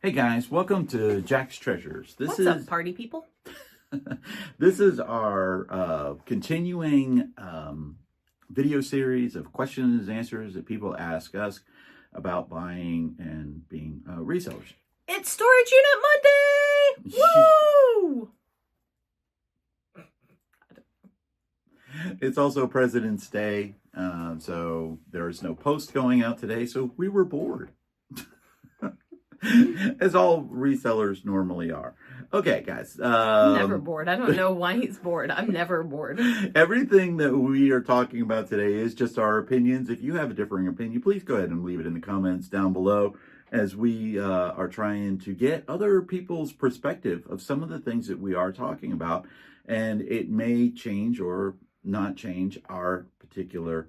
Hey guys, welcome to Jack's Treasures. What's up, party people? This is our continuing video series of questions and answers that people ask us about buying and being resellers. It's Storage Unit Monday! Woo! It's also President's Day, so there's no post going out today, so we were bored. As all resellers normally are. Okay, guys. I'm never bored. I don't know why he's bored. I'm never bored. Everything that we are talking about today is just our opinions. If you have a differing opinion, please go ahead and leave it in the comments down below as we are trying to get other people's perspective of some of the things that we are talking about. And it may change or not change our particular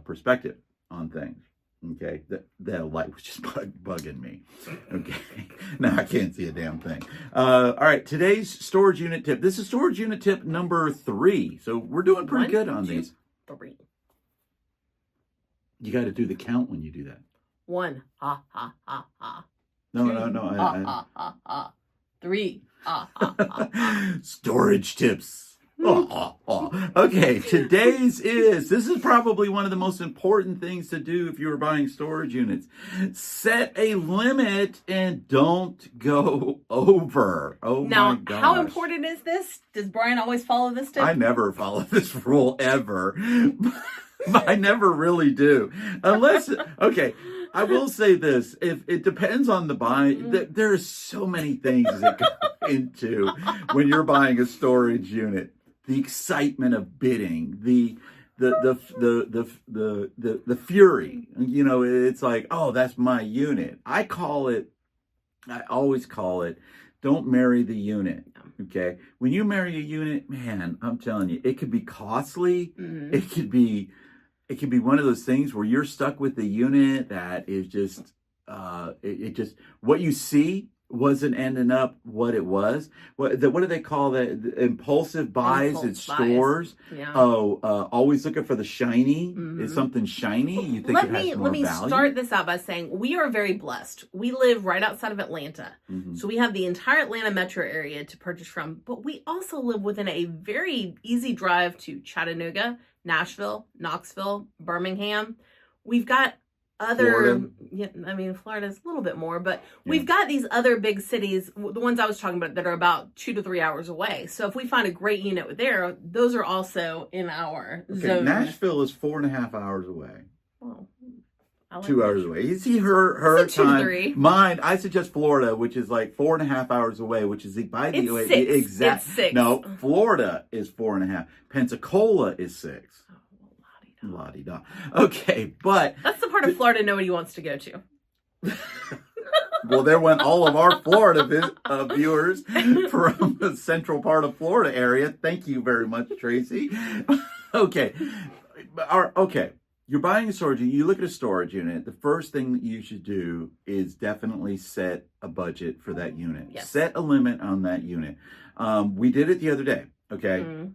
perspective on things. Okay, that light was just bugging me. Okay, now I can't see a damn thing. All right, today's storage unit tip. This is storage unit tip number 3. So we're doing pretty good on these. 3. You got to do the count when you do that. 1. Ha ha ha ha. No, 2, no. Ha ha ha ha. 3. Ha ha ha ha. Storage tips. Okay, this is probably one of the most important things to do if you are buying storage units. Set a limit and don't go over. Oh now, my gosh. how important is this? Does Brian always follow this tip? I never follow this rule ever. I never really do. Unless, okay, I will say this. If it depends on the buy, there are so many things that go into when you're buying a storage unit. The excitement of bidding, the fury. You know, it's like, oh, that's my unit. I always call it, don't marry the unit. Okay, when you marry a unit, man, I'm telling you, it could be costly. Mm-hmm. It could be one of those things where you're stuck with the unit that is just it just what you see wasn't ending up what it was. What do they call that? The impulsive buys at stores. Yeah. Always looking for the shiny. Is something shiny? You think let me start this out by saying we are very blessed. We live right outside of Atlanta, so we have the entire Atlanta metro area to purchase from. But we also live within a very easy drive to Chattanooga, Nashville, Knoxville, Birmingham. We've got other, Florida's a little bit more, but we've got these other big cities, the ones I was talking about, that are about 2 to 3 hours away. So if we find a great unit there, those are also in our zone. Nashville is 4.5 hours away. Well, 2 hours away. You see her time. 2 to 3. Mine, I suggest Florida, which is like 4.5 hours away, which is by the way, the exact. It's 6. No, Florida is 4.5. Pensacola is 6. La-di-da. Okay, but that's the part of Florida nobody wants to go to. Well, there went all of our Florida viewers from the central part of Florida area. Thank you very much, Tracy. Okay. You're buying a storage unit. You look at a storage unit. The first thing that you should do is definitely set a budget for that unit. Yes. Set a limit on that unit. We did it the other day. Okay. Mm-hmm.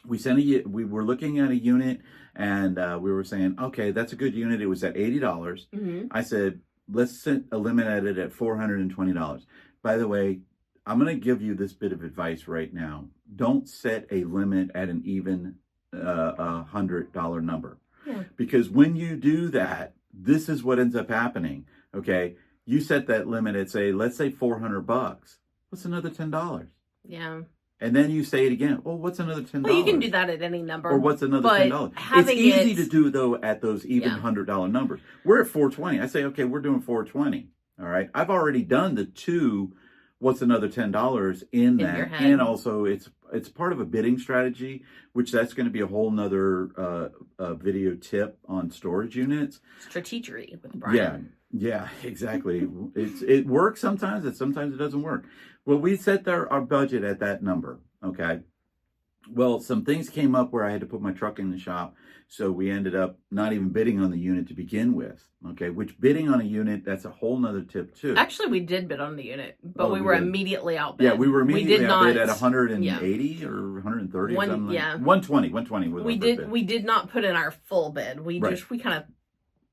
We were looking at a unit and we were saying, okay, that's a good unit. It was at $80. Mm-hmm. I said, let's set a limit at it at $420. By the way, I'm going to give you this bit of advice right now. Don't set a limit at an even $100 number. Yeah. Because when you do that, this is what ends up happening. Okay. You set that limit at let's say $400. What's another $10? Yeah. And then you say it again. Well, what's another $10? Well, you can do that at any number. Or what's another $10? It's easy to do, though, at those even $100 numbers. We're at $420. I say, okay, we're doing $420. All right. I've already done the 2 what's another $10 in that. And also it's part of a bidding strategy, which that's going to be a whole nother video tip on storage units. Strategery with Brian. Yeah, exactly. It works sometimes, and sometimes it doesn't work. Well, we set our budget at that number, okay? Well, some things came up where I had to put my truck in the shop, so we ended up not even bidding on the unit to begin with, okay? Which bidding on a unit, that's a whole nother tip, too. Actually, we did bid on the unit, but we were immediately outbid. Yeah, we were immediately outbid at 180 or 130 or something. 120 was our first bid. We did not put in our full bid. We kind of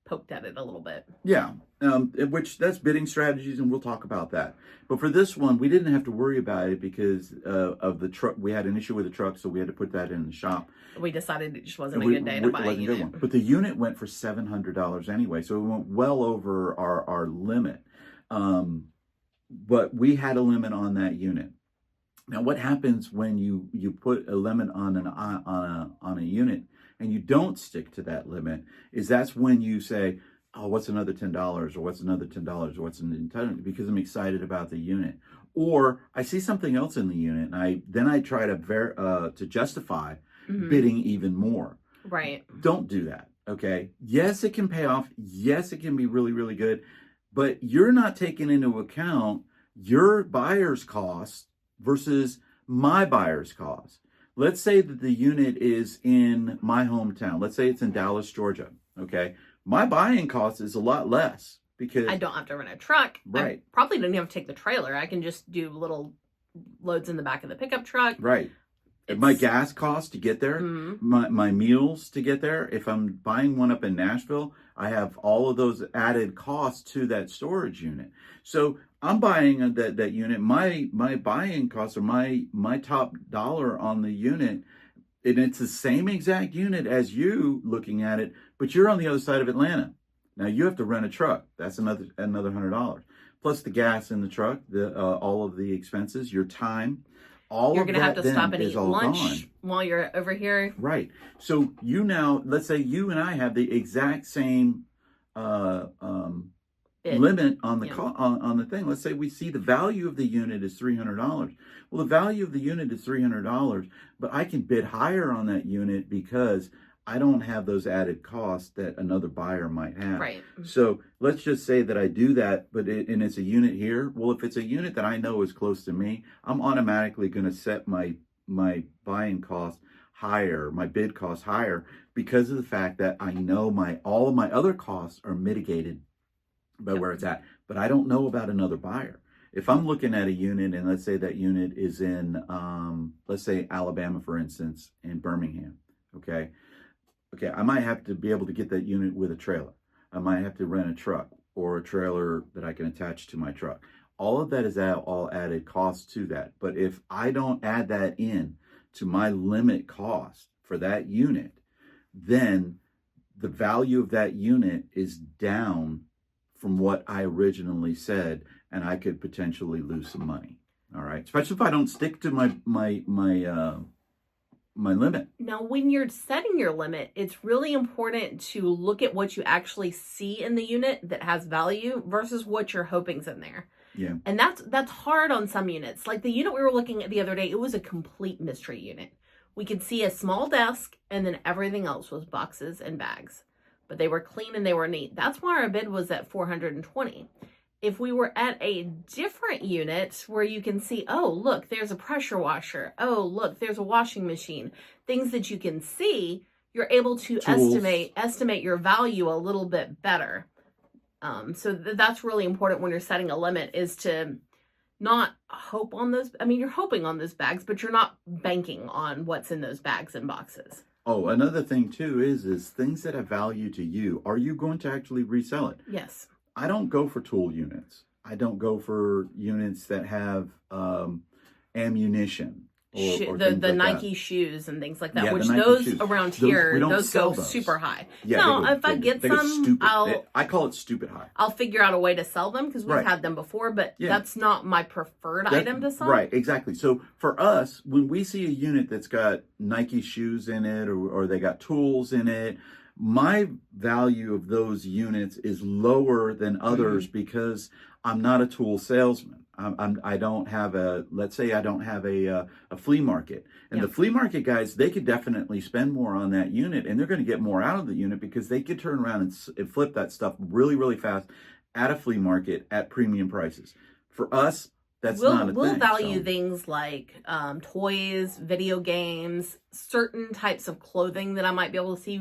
poked at it a little bit. Yeah, which that's bidding strategies, and we'll talk about that. But for this one, we didn't have to worry about it because of the truck. We had an issue with the truck, so we had to put that in the shop. We decided it just wasn't a good day to buy a unit. But the unit went for $700 anyway, so it went well over our limit. But we had a limit on that unit. Now, what happens when you put a limit on a unit and you don't stick to that limit is that's when you say, oh, what's another $10 or what's another $10 or what's another $10 because I'm excited about the unit. Or I see something else in the unit and I try to justify bidding even more. Right. Don't do that. Okay. Yes, it can pay off. Yes, it can be really, really good, but you're not taking into account your buyer's cost versus my buyer's cost. Let's say that the unit is in my hometown. Let's say it's in Dallas, Georgia. Okay. My buying cost is a lot less because I don't have to rent a truck. Right. I probably don't even have to take the trailer. I can just do little loads in the back of the pickup truck. Right. My gas cost to get there, my meals to get there. If I'm buying one up in Nashville, I have all of those added costs to that storage unit. So I'm buying that unit. My buying costs or my top dollar on the unit, and it's the same exact unit as you looking at it, but you're on the other side of Atlanta. Now you have to rent a truck. That's another $100. Plus the gas in the truck, all of the expenses, your time. You're going to have to stop and eat lunch while you're over here. Right. So let's say you and I have the exact same limit on the on the thing. Let's say we see the value of the unit is $300. Well, the value of the unit is $300, but I can bid higher on that unit because I don't have those added costs that another buyer might have. Right. So let's just say that I do that, and it's a unit here. Well, if it's a unit that I know is close to me, I'm automatically going to set my buying cost higher, my bid cost higher, because of the fact that I know all of my other costs are mitigated by where it's at. But I don't know about another buyer. If I'm looking at a unit, and let's say that unit is in, let's say Alabama, for instance, in Birmingham, okay, I might have to be able to get that unit with a trailer. I might have to rent a truck or a trailer that I can attach to my truck. All of that is all added cost to that. But if I don't add that in to my limit cost for that unit, then the value of that unit is down from what I originally said, and I could potentially lose some money. All right, especially if I don't stick to my limit. Now, when you're setting your limit, it's really important to look at what you actually see in the unit that has value versus what you're hoping's in there. Yeah. And that's hard on some units. Like the unit we were looking at the other day, it was a complete mystery unit. We could see a small desk and then everything else was boxes and bags. But they were clean and they were neat. That's why our bid was at $420. If we were at a different unit where you can see, oh, look, there's a pressure washer. Oh, look, there's a washing machine. Things that you can see, you're able to estimate your value a little bit better. So that's really important when you're setting a limit, is to not hope on those. I mean, you're hoping on those bags, but you're not banking on what's in those bags and boxes. Oh, another thing too is things that have value to you. Are you going to actually resell it? Yes. I don't go for tool units. I don't go for units that have ammunition. Or the Nike shoes and things like that, which those shoes around here, those go super high. Yeah, no, if I get some, I call it stupid high. I'll figure out a way to sell them because we've had them before, but that's not my preferred item to sell. Right, exactly. So for us, when we see a unit that's got Nike shoes in it or they got tools in it, my value of those units is lower than others because I'm not a tool salesman. I don't have let's say I don't have a flea market. And the flea market guys, they could definitely spend more on that unit and they're going to get more out of the unit because they could turn around and flip that stuff really, really fast at a flea market at premium prices. For us, that's not a thing. We'll value things like toys, video games, certain types of clothing that I might be able to see,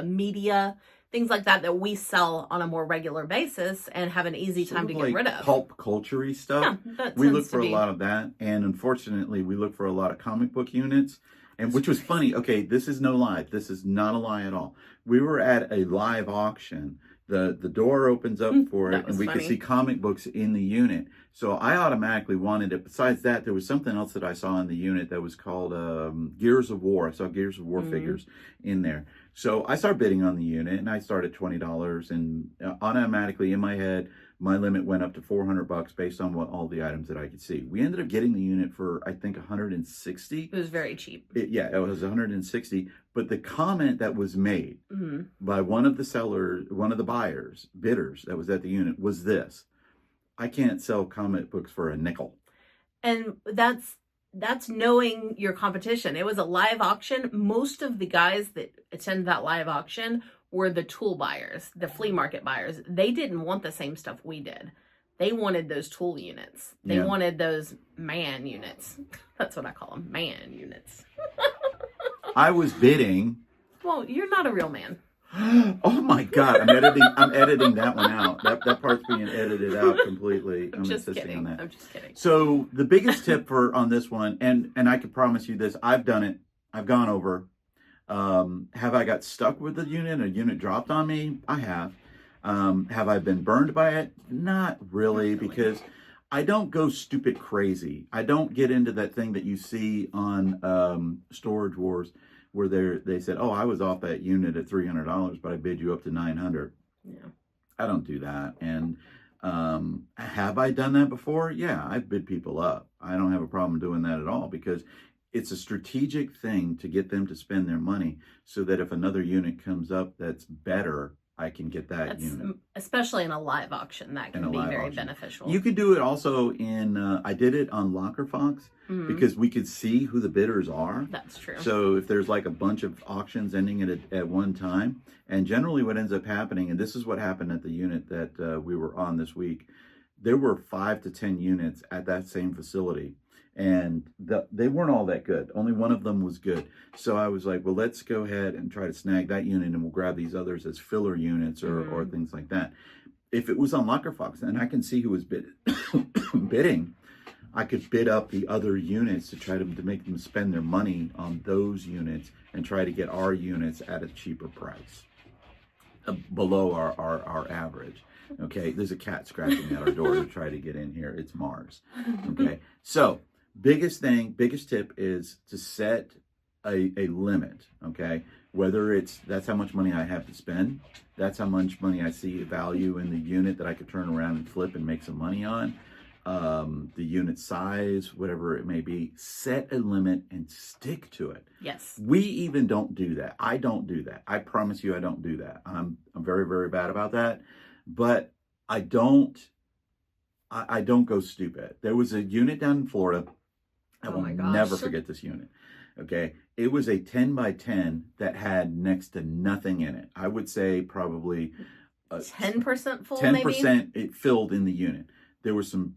media, things like that we sell on a more regular basis and have an easy time to get rid of. Pulp culture-y stuff. Yeah, we look for a lot of that. And unfortunately, we look for a lot of comic book units. And which was funny. Okay, this is no lie. This is not a lie at all. We were at a live auction The door opens up for That it, was and we could funny. see comic books in the unit. So I automatically wanted it. Besides that, there was something else that I saw in the unit that was called Gears of War. I saw Gears of War figures in there. So I started bidding on the unit, and I started $20, and automatically in my head, my limit went up to $400 based on all the items that I could see. We ended up getting the unit for, I think, 160. It was very cheap. It was 160. But the comment that was made by one of the sellers, one of the bidders that was at the unit was this: I can't sell comic books for a nickel. And that's knowing your competition. It was a live auction. Most of the guys that attend that live auction were the tool buyers, the flea market buyers. They didn't want the same stuff we did. They wanted those tool units. They wanted those man units. That's what I call them, man units. I was bidding. Well, you're not a real man. Oh my God! I'm editing that one out. That part's being edited out completely. I'm Just insisting kidding. on that. I'm just kidding. So the biggest tip on this one, and I can promise you this: I've done it. I've gone over. Have I got stuck with the unit? A unit dropped on me? I have. Have I been burned by it? Not really, because I don't go stupid crazy. I don't get into that thing that you see on Storage Wars, where they said, "Oh, I was off that unit at $300, but I bid you up to $900." Yeah. I don't do that. And have I done that before? Yeah, I've bid people up. I don't have a problem doing that at all, because it's a strategic thing to get them to spend their money, so that if another unit comes up that's better, I can get that unit. Especially in a live auction, that can be very beneficial. You could do it also in, I did it on Locker Fox, because we could see who the bidders are. That's true. So if there's like a bunch of auctions ending at one time, and generally what ends up happening, and this is what happened at the unit that we were on this week, there were 5 to 10 units at that same facility. And they weren't all that good. Only one of them was good. So I was like, well, let's go ahead and try to snag that unit, and we'll grab these others as filler units or things like that. If it was on Locker Fox, and I can see who was bidding, I could bid up the other units to try to make them spend their money on those units and try to get our units at a cheaper price, below our average. Okay, there's a cat scratching at our door to try to get in here. It's Mars. Okay, so biggest tip is to set a limit. Okay, whether that's how much money I have to spend, that's how much money I see value in the unit that I could turn around and flip and make some money on, the unit size, whatever it may be. Set a limit and stick to it. Yes. We even don't do that. I don't do that. I promise you I don't do that. I'm very, very bad about that. But I don't go stupid. There was a unit down in Florida. I will never forget this unit. Okay. It was a 10 by 10 that had next to nothing in it. I would say probably 10% full, 10% maybe? it filled in the unit. There was some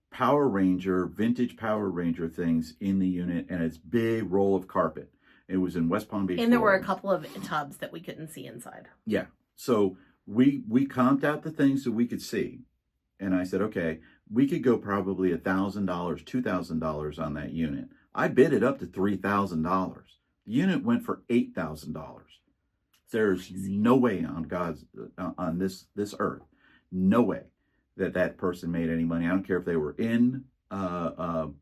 Power Ranger, vintage Power Ranger things in the unit, and its big roll of carpet. It was in West Palm Beach, And there were Florida. a couple of tubs that we couldn't see inside. Yeah. So we comped out the things that we could see. And I said, okay, we could go probably $1,000, $2,000 on that unit. I bid it up to $3,000. The unit went for $8,000. There's no way on this earth, no way that person made any money. I don't care if they were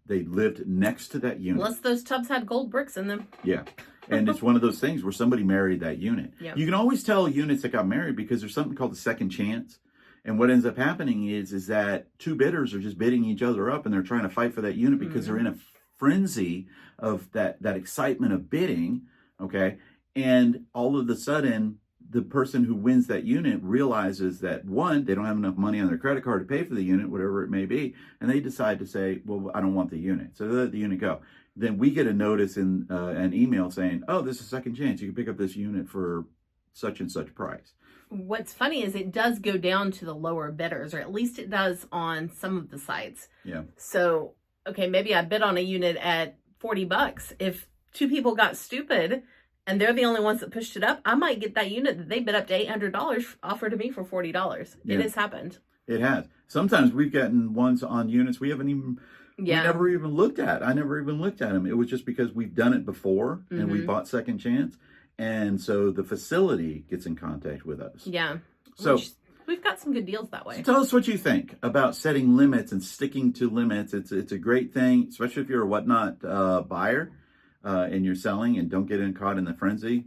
they lived next to that unit. Unless those tubs had gold bricks in them. Yeah. And it's one of those things where somebody married that unit. Yep. You can always tell units that got married because there's something called a second chance. And what ends up happening is that two bidders are just bidding each other up, and they're trying to fight for that unit because they're in a frenzy of that excitement of bidding. Okay. And all of a sudden, the person who wins that unit realizes that, one, they don't have enough money on their credit card to pay for the unit, whatever it may be. And they decide to say, well, I don't want the unit. So they let the unit go. Then we get a notice in an email saying, oh, this is a second chance. You can pick up this unit for such and such price. What's funny is it does go down to the lower bidders, or at least it does on some of the sites. Yeah. So, okay, maybe I bid on a unit at $40. If two people got stupid and they're the only ones that pushed it up, I might get that unit that they bid up to $800 offered to me for $40. Yeah. It has happened. It has. Sometimes we've gotten ones on units we haven't even... Yeah. We never even looked at. I never even looked at them. It was just because we've done it before and we bought second chance. And so the facility gets in contact with us. Yeah. So We've got some good deals that So way. tell us what you think about setting limits and sticking to limits. It's a great thing, especially if you're a Whatnot buyer and you're selling and don't get caught in the frenzy.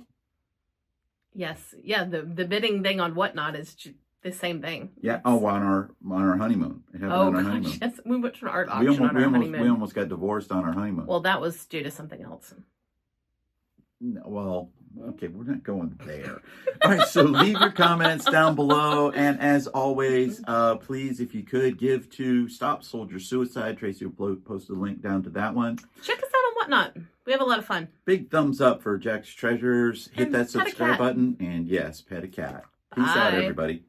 Yes. Yeah, the bidding thing on Whatnot is the same thing. Yeah. Oh, on our honeymoon. It happened on our gosh, honeymoon. yes. We went to an art auction on our honeymoon. We almost got divorced on our honeymoon. Well, that was due to something else. Well, okay, we're not going there. All right, so leave your comments down below. And as always, please, if you could, give to Stop Soldier Suicide. Tracy will post a link down to that one. Check us out on Whatnot. We have a lot of fun. Big thumbs up for Jack's Treasures. Hit And that pet a subscribe cat. button. And yes, pet a cat. Peace out, Bye. everybody.